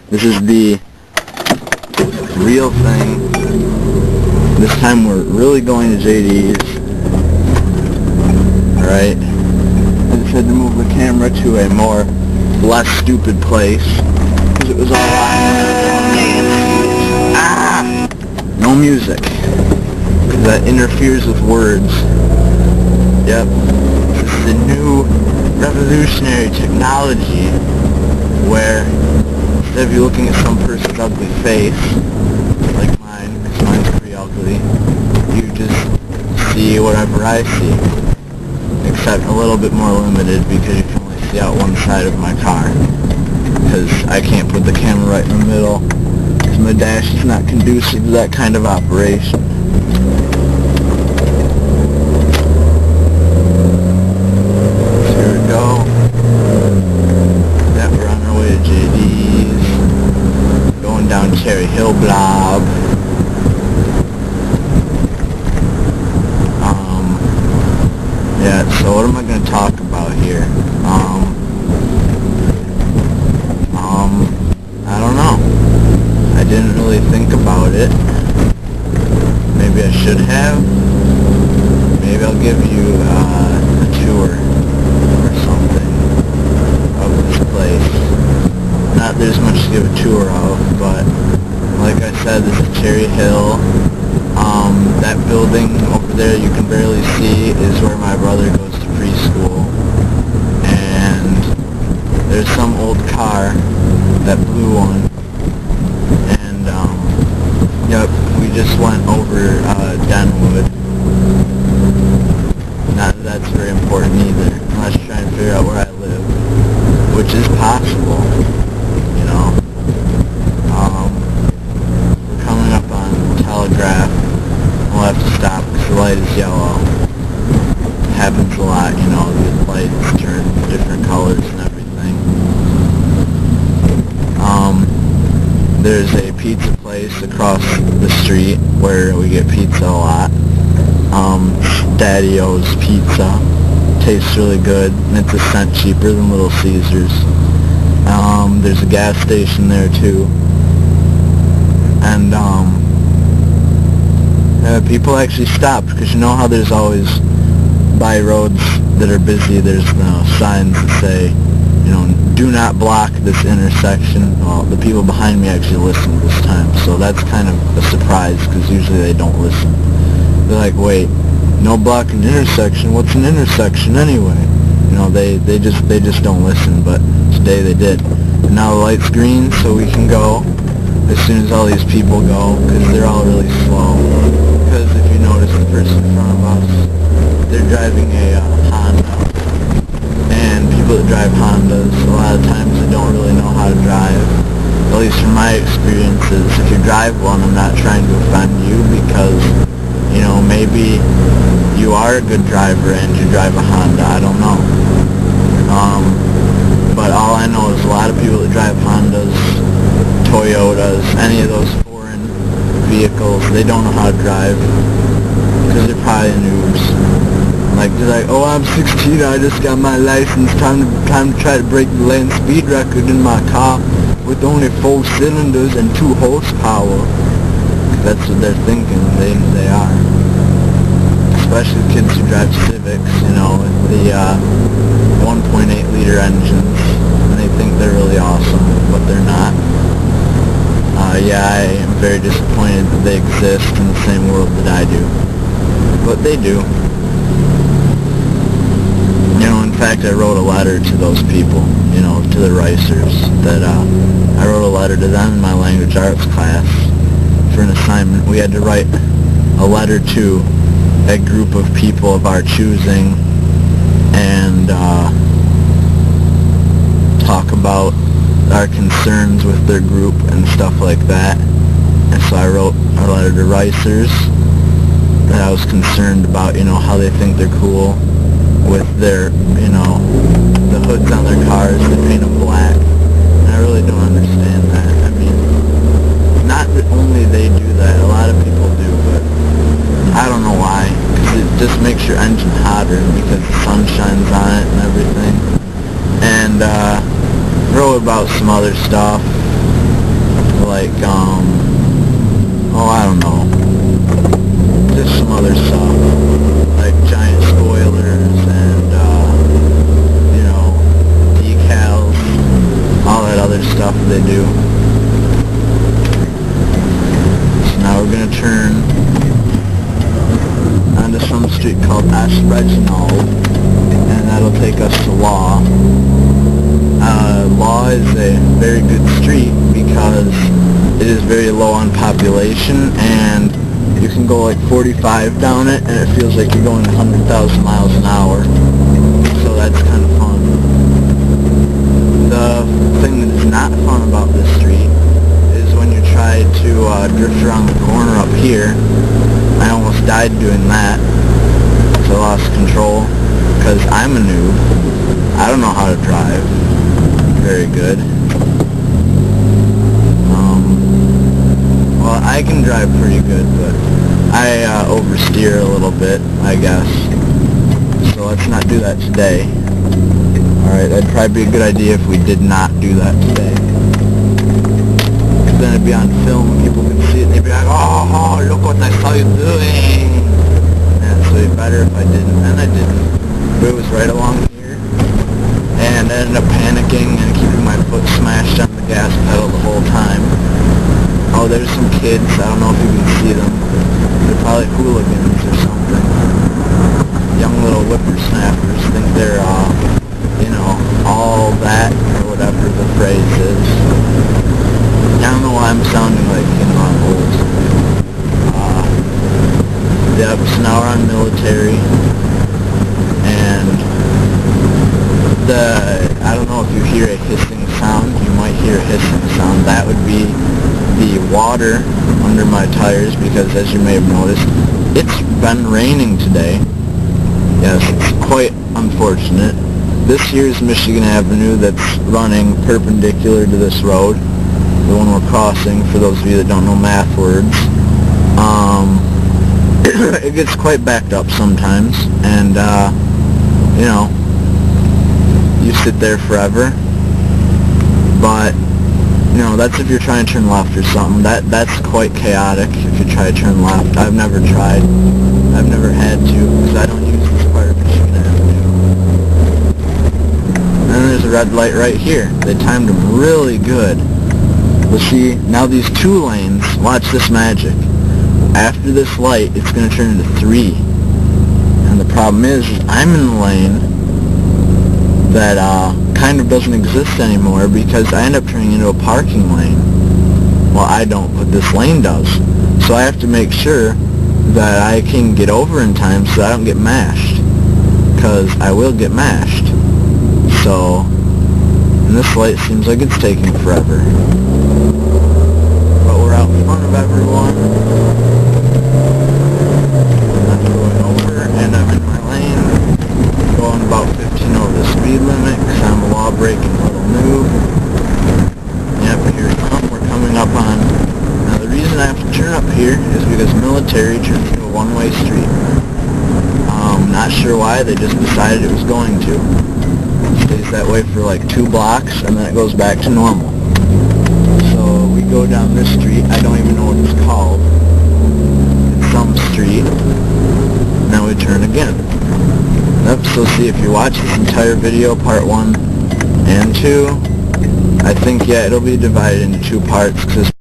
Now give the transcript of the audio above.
This is the real thing. This time we're really going to JD's. Alright. I just had to move the camera to a less stupid place, because it was all no music, because that interferes with words. Yep. This is a new revolutionary technology where instead of you looking at some person's ugly face, like mine, because mine's pretty ugly, you just see whatever I see, except a little bit more limited because you can only see out one side of my car, because I can't put the camera right in the middle, because my dash is not conducive to that kind of operation. Cherry Hill Blob. Yeah, so what am I going to talk about here? I don't know. I didn't really think about it. Maybe I should have. Maybe I'll give you a tour or something of this place. Not there's much to give a tour of, but like I said, this is Cherry Hill. That building over there you can barely see is where my brother goes to preschool. And there's some old car, that blue one. And, yep, we just went over Denwood. Not that that's very important either, unless you're trying to figure out where I live, which is possible. Telegraph. We'll have to stop because the light is yellow. It happens a lot, you know, the lights turn different colors and everything. There's a pizza place across the street where we get pizza a lot. Daddy-O's Pizza. Tastes really good, and it's a cent cheaper than Little Caesars. There's a gas station there too. And, people actually stopped, because you know how there's always, by roads that are busy, there's signs that say, you know, do not block this intersection. Well, the people behind me actually listened this time, so that's kind of a surprise, because usually they don't listen. They're like, wait, no blocking intersection? What's an intersection anyway? You know, they just don't listen, but today they did. And now the light's green, so we can go as soon as all these people go, because they're all really slow. Because if you notice, the person in front of us, they're driving a Honda. And people that drive Hondas, a lot of times they don't really know how to drive. At least from my experiences, if you drive one, I'm not trying to offend you, because, you know, maybe you are a good driver and you drive a Honda, I don't know. But all I know is a lot of people that drive Hondas, Toyotas, any of those foreign vehicles, they don't know how to drive, because they're probably noobs. Like, they're like, oh, I'm 16, I just got my license, time to try to break the land speed record in my car with only 4 cylinders and 2 horsepower. That's what they're thinking, they are. Especially kids who drive Civics, you know, with the 1.8 liter engines, and they think they're really awesome, but they're not. Yeah, I am very disappointed that they exist in the same world that I do. But they do. You know, in fact, I wrote a letter to those people, you know, to the Ricers, that I wrote a letter to them in my language arts class for an assignment. We had to write a letter to a group of people of our choosing and talk about our concerns with their group and stuff like that. And so I wrote a letter to Ricers that I was concerned about, you know, how they think they're cool with their, you know, the hoods on their cars, they paint them black. And I really don't understand that. I mean, not that only they do that, a lot of people do, but I don't know why, because it just makes your engine hotter because the sun shines on it and everything. And wrote about some other stuff, like, oh, I don't know, just some other stuff, like giant spoilers and, you know, decals, all that other stuff they do. So now we're going to turn onto some street called Reginald, and that'll take us to Law. Law is a very good street because it is very low on population, and you can go like 45 down it, and it feels like you're going 100,000 miles an hour, so that's kind of fun. The thing that is not fun about this street is when you try to drift around the corner up here. I almost died doing that, so I lost control, because I'm a noob. I don't know how to drive very good. Well, I can drive pretty good, but I oversteer a little bit, I guess. So let's not do that today. Alright, that'd probably be a good idea if we did not do that today. Because then it'd be on film and people could see it and they'd be like, oh, look what I saw you doing. And so it'd be better if I didn't, and I didn't. But it was right along here. And I ended up panicking and keeping my foot smashed on the gas pedal the whole time. Oh, there's some kids. I don't know if you can see them. They're probably hooligans or something. Young little whippersnappers think they're, you know, all that, or whatever the phrase is. I don't know why I'm sounding like, you know, I'm old. Yeah, so now we're on military. And I don't know if you hear a hissing sound. You might hear a hissing sound. That would be the water under my tires, because as you may have noticed, it's been raining today. Yes, it's quite unfortunate. This here's Michigan Avenue that's running perpendicular to this road, the one we're crossing, for those of you that don't know math words. It gets quite backed up sometimes, and you know, you sit there forever, but you know, that's if you're trying to turn left or something. That's quite chaotic if you try to turn left. I've never tried. I've never had to, because I don't use this part of Michigan Avenue. And then there's a red light right here. They timed them really good. But see, now these two lanes, watch this magic. After this light, it's going to turn into 3. And the problem is I'm in the lane that kind of doesn't exist anymore, because I end up turning into a parking lane. Well, I don't, but this lane does. So I have to make sure that I can get over in time so I don't get mashed, because I will get mashed. So, and this light seems like it's taking forever. But we're out in front of everyone. I'm going over, and I'm in my lane, going about 15 over the speed limit, because I'm a law-breaking little noob. Yep, here we come. We're coming up on... Now, the reason I have to turn up here is because military turns into a one-way street. Not sure why, they just decided it was going to. It stays that way for like 2 blocks, and then it goes back to normal. So, we go down this street. I don't even know what it's called. It's some street. Now we turn again. Yep, so see, if you watch this entire video, part 1 and 2, I think, yeah, it'll be divided into 2 parts, because